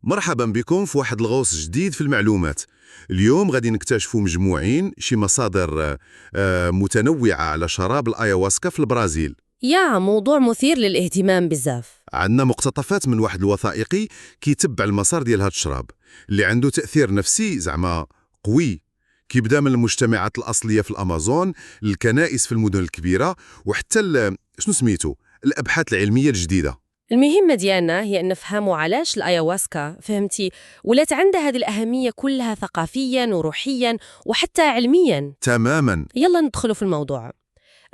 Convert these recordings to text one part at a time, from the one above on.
مرحبا بكم في واحد الغوص جديد في المعلومات. اليوم غادي نكتشفوا مجموعين شي مصادر متنوعة على شراب الأيواسكا في البرازيل. موضوع مثير للاهتمام بزاف. عندنا مقتطفات من واحد الوثائقي كيتبع المسار ديال هاد الشراب اللي عنده تأثير نفسي زعما قوي، كيبدا من المجتمعات الأصلية في الأمازون، الكنائس في المدن الكبيرة، وحتى شنو سميتو الأبحاث العلمية الجديدة. المهمة ديالنا هي أن نفهموا علاش الأيواسكا فهمتي ولات عندها هذه الأهمية كلها ثقافياً وروحياً وحتى علمياً. تماماً. يلا ندخلوا في الموضوع.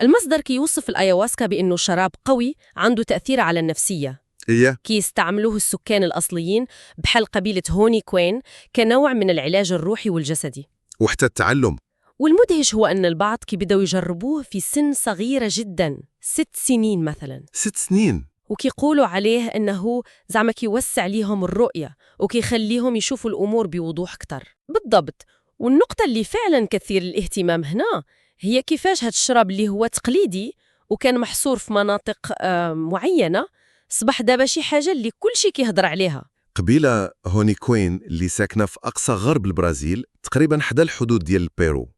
المصدر كيوصف الأيواسكا بأنه شراب قوي عنده تأثير على النفسية. إيه. كيستعملوه السكان الأصليين بحال قبيلة هوني كوين كنوع من العلاج الروحي والجسدي. وحتى التعلم. والمدهش هو أن البعض كيبداو يجربوه في سن صغيرة جداً، 6 سنين مثلاً. 6 سنين. وكيقولوا عليه أنه زعما كيوسع ليهم الرؤية وكيخليهم يشوفوا الأمور بوضوح أكتر. بالضبط. والنقطة اللي فعلا كثير الاهتمام هنا هي كيفاش هاد الشراب اللي هو تقليدي وكان محصور في مناطق معينة صبح دابا شي حاجة اللي كل شي كيهضر عليها. قبيلة هوني كوين اللي ساكنة في أقصى غرب البرازيل تقريبا حدا الحدود ديال البيرو.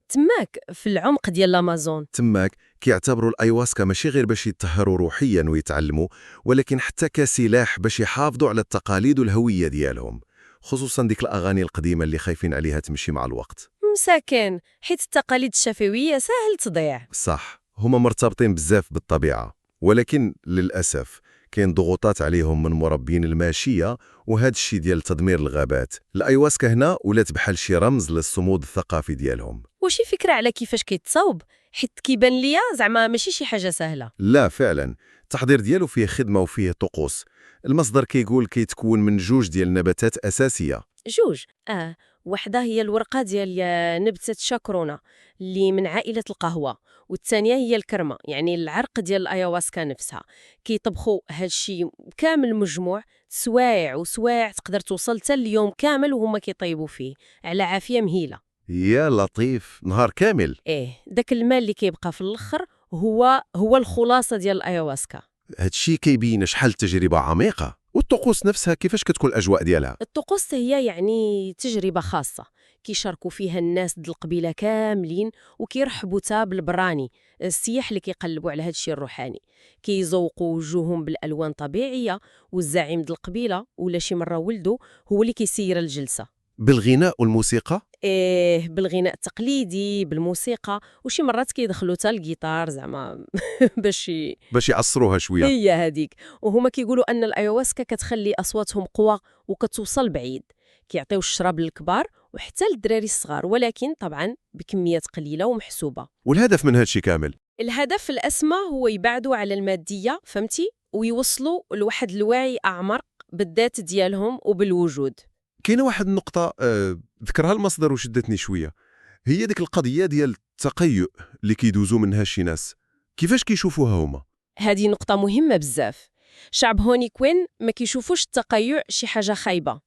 تماك في العمق ديال الأمازون. تماك كيعتبروا الأيواسكا ماشي غير باش يتطهروا روحيا ويتعلموا، ولكن حتى كسلاح باش يحافظوا على التقاليد والهوية ديالهم، خصوصا ديك الأغاني القديمة اللي خايفين عليها تمشي مع الوقت. مساكن، حيت التقاليد الشفوية سهل تضيع. صح، هما مرتبطين بزاف بالطبيعة، ولكن للأسف كاين ضغوطات عليهم من مربين الماشية وهذا الشيء ديال تدمير الغابات. الأيواسكا هنا ولات بحال شي رمز للصمود الثقافي ديالهم. وشي فكرة على كيفاش كيتصاوب؟ حيت كيبان ليا زعما ماشي شي حاجة سهلة. لا فعلا، التحضير ديالو فيه خدمة وفيه طقوس. المصدر كيقول كيتكون من 2 ديال النباتات أساسية. 2. وحدة هي الورقة ديال نبتة شاكرونا اللي من عائلة القهوة، والثانية هي الكرمة يعني العرق ديال الأيواسكا نفسها. كيطبخوا هادشي كامل مجموع سوايع وسوايع، تقدر توصل حتى اليوم كامل وهما كيطيبوا فيه على عافية مهيلة. يا لطيف، نهار كامل. داك الماء اللي كيبقى في الآخر هو الخلاصة ديال الأيواسكا. هادشي كيبين شحال التجربة عميقة. والطقوس نفسها كيفاش كتكون الأجواء ديالها؟ الطقوس هي يعني تجربة خاصة كيشاركوا فيها الناس د القبيلة كاملين، وكيرحبوا تا بالبراني السياح اللي كيقلبوا على هادشي الروحاني. كيزوقوا وجوههم بالألوان طبيعية، والزعيم د القبيلة ولا شي مرة ولده هو اللي كيسير الجلسة. بالغناء والموسيقى؟ بالغناء التقليدي، بالموسيقى، وشي مرات كيدخلوا تا الجيتار زعما باش يعصروها شوية. هي هذيك. وهما كيقولوا أن الأيواسكا كتخلي أصواتهم قوى وكتوصل بعيد. كيعطيو الشراب للكبار وحتى للدراري الصغار، ولكن طبعا بكميات قليلة ومحسوبة. والهدف من هادشي كامل؟ الهدف الأسمى هو يبعدوا على المادية، فهمتي، ويوصلوا لواحد الوعي أعمق بالذات ديالهم وبالوجود. كاينه واحد النقطة ذكرها المصدر وشدتني شوية، هي ديك القضية ديال التقيؤ اللي كيدوزوا منها شي ناس. كيفاش كيشوفوها هما؟ هذه نقطة مهمة بزاف. شعب هوني كوين ما كيشوفوش التقيؤ شي حاجة خايبة.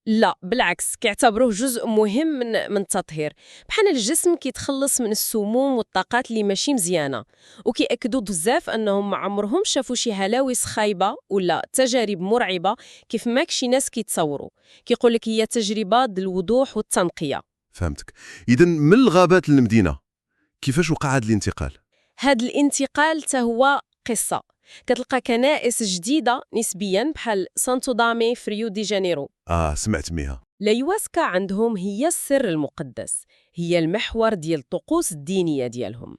لا بالعكس، كيعتبروه جزء مهم من التطهير. بحال الجسم كيتخلص من السموم والطاقات اللي ماشي مزيانة، وكيأكدوا بزاف أنهم ما عمرهم شافوا شي هلاوس خايبة ولا تجارب مرعبة كيف ما شي ناس كيتصوروا. كيقولك هي تجربة ديال الوضوح والتنقية. فهمتك. إذن من الغابات للمدينة كيفاش وقع هذا الانتقال؟ هذا الانتقال هو قصة. كتلقى كنائس جديدة نسبياً بحال سانتو دامي في ريو دي جانيرو. سمعت بيها. الأيواسكا عندهم هي السر المقدس، هي المحور ديال الطقوس الدينية ديالهم.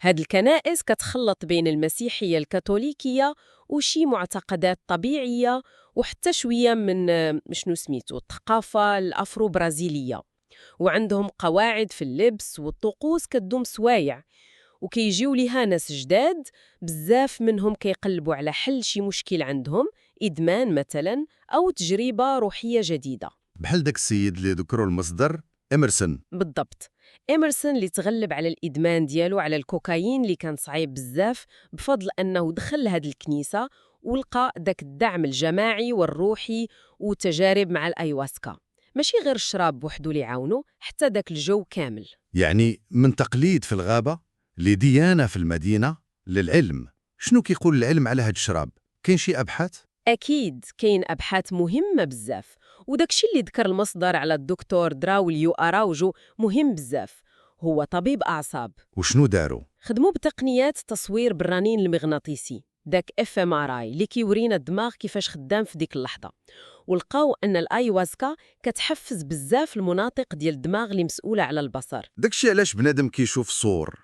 هاد الكنائس كتخلط بين المسيحية الكاثوليكية وشي معتقدات طبيعية، وحتى شوية من شنو سميتو الثقافة الأفرو برازيلية. وعندهم قواعد في اللبس والطقوس كتدوم سوايع، وكيجيو ليها ناس جداد بزاف منهم كيقلبوا على حل شي مشكل عندهم، إدمان مثلا أو تجربة روحية جديدة. بحال داك السيد اللي ذكروا المصدر إمرسون. بالضبط. إمرسون اللي تغلب على الإدمان ديالو على الكوكايين اللي كان صعيب بزاف بفضل أنه دخل لهاد الكنيسة ولقى داك الدعم الجماعي والروحي وتجارب مع الأيواسكا. ماشي غير الشراب بوحدو اللي يعاونو، حتى داك الجو كامل. يعني من تقليد في الغابة لديانة في المدينة للعلم. شنو كيقول العلم على هاد الشراب؟ كاين شي أبحاث؟ أكيد كاين أبحاث مهمة بزاف، وداكشي اللي ذكر المصدر على الدكتور دراوليو أراوجو مهم بزاف. هو طبيب أعصاب، وشنو داروا؟ خدموا بتقنيات تصوير بالرنين المغناطيسي داك fMRI اللي كيورينا الدماغ كيفاش خدام في ديك اللحظة، ولقاو أن الأيواسكا كتحفز بزاف المناطق ديال الدماغ اللي مسؤولة على البصر. داكشي علاش بنادم كيشوف صور.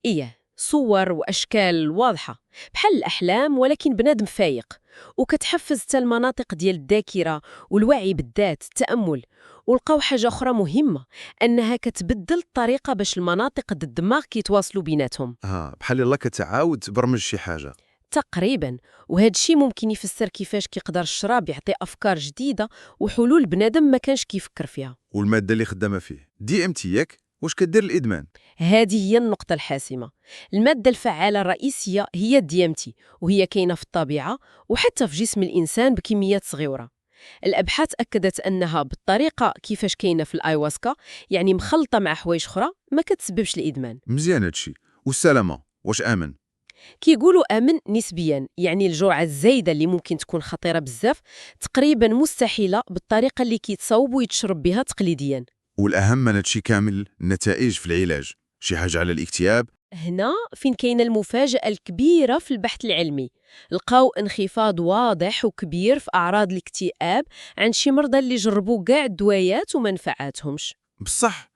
إيه، صور وأشكال واضحة بحال الأحلام ولكن بنادم فايق، وكتحفز حتى المناطق ديال الذاكرة والوعي بالذات، التأمل. ولقاو حاجة أخرى مهمة، أنها كتبدل الطريقة باش المناطق د الدماغ كيتواصلوا بيناتهم. بحال يلا كتعاود تبرمج شي حاجة. تقريبا، وهذا الشيء ممكن يفسر كيفاش كيقدر الشراب يعطي أفكار جديدة وحلول بنادم ما كانش كيفكر فيها. والمادة اللي خدامة فيه DMT ياك؟ واش كدير الإدمان؟ هذه هي النقطة الحاسمة. المادة الفعالة الرئيسية هي DMT، وهي كاينة في الطبيعة وحتى في جسم الإنسان بكميات صغيرة. الأبحاث أكدت أنها بالطريقة كيفاش كاينة في الأيواسكا، يعني مخلطة مع حوايج أخرى، ما كتسببش الإدمان. مزيان هادشي. والسلامة واش آمن؟ كيقولوا آمن نسبياً، يعني الجرعة الزايدة اللي ممكن تكون خطيرة بزاف تقريباً مستحيلة بالطريقة اللي كيتصاوب ويتشرب بها تقليدياً. والأهم من هادشي كامل النتائج في العلاج، شي حاجة على الاكتئاب. هنا فين كاينة المفاجأة الكبيرة في البحث العلمي. لقاو انخفاض واضح وكبير في أعراض الاكتئاب عند شي مرضى اللي جربوا كاع الدويات وما نفعاتهمش. بصح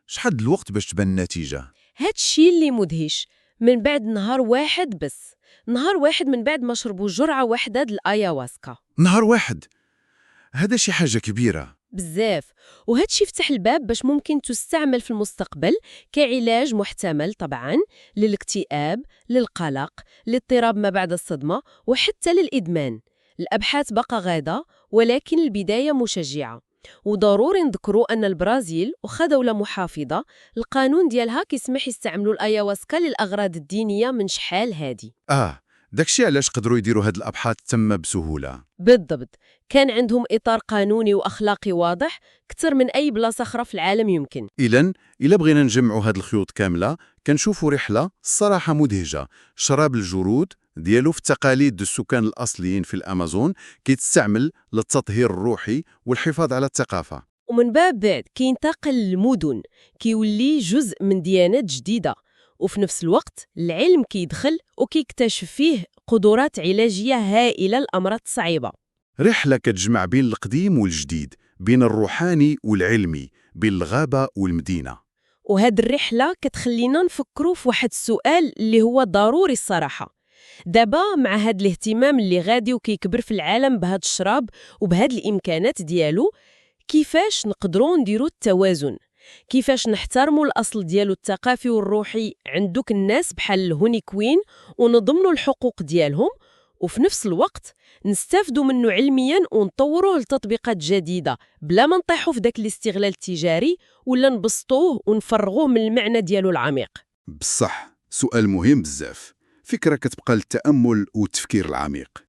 شحال د الوقت باش تبان النتيجة؟ هاد الشي اللي مدهش، من بعد نهار واحد بس، نهار واحد من بعد ما شربوا جرعة واحدة د الأيواسكا. نهار واحد؟ هذا شي حاجة كبيرة بزاف. وهذا الشيء فتح الباب باش ممكن تستعمل في المستقبل كعلاج محتمل طبعا للاكتئاب، للقلق، لاضطراب ما بعد الصدمة، وحتى للإدمان. الأبحاث بقى غادة، ولكن البداية مشجعة. وضروري نذكروا أن البرازيل وخا دولة محافظة القانون ديالها كيسمح يستعملوا الأيواسكا للأغراض الدينية من شحال هادي. داكشي علاش قدروا يديروا هاد الأبحاث تم بسهولة. بالضبط، كان عندهم إطار قانوني وأخلاقي واضح كتر من أي بلاصة أخرى في العالم يمكن. إلا بغينا نجمعوا هاد الخيوط كاملة كنشوفوا رحلة الصراحة مدهجة. شراب الجرود ديالو في التقاليد السكان الأصليين في الأمازون كيتستعمل للتطهير الروحي والحفاظ على الثقافة. ومن بعد كينتقل للمدن، كيولي جزء من ديانات جديدة، وفي نفس الوقت العلم كيدخل وكيكتشف فيه قدرات علاجية هائلة لأمراض صعيبة. رحلة كتجمع بين القديم والجديد، بين الروحاني والعلمي، بين الغابة والمدينة. وهاد الرحلة كتخلينا نفكروا في واحد السؤال اللي هو ضروري الصراحة. دابا مع هاد الاهتمام اللي غادي وكيكبر في العالم بهاد الشراب وبهاد الإمكانات ديالو، كيفاش نقدروا نديروا التوازن؟ كيفاش نحترموا الأصل ديالو الثقافي والروحي عندك الناس بحال الهوني كوين ونضمنوا الحقوق ديالهم، وفي نفس الوقت نستافدوا منه علمياً ونطوروه لتطبيقات جديدة بلا ما نطيحوا في داك الاستغلال التجاري ولا نبسطوه ونفرغوه من المعنى ديالو العميق. بصح سؤال مهم بزاف، فكرة كتبقى للتأمل والتفكير العميق.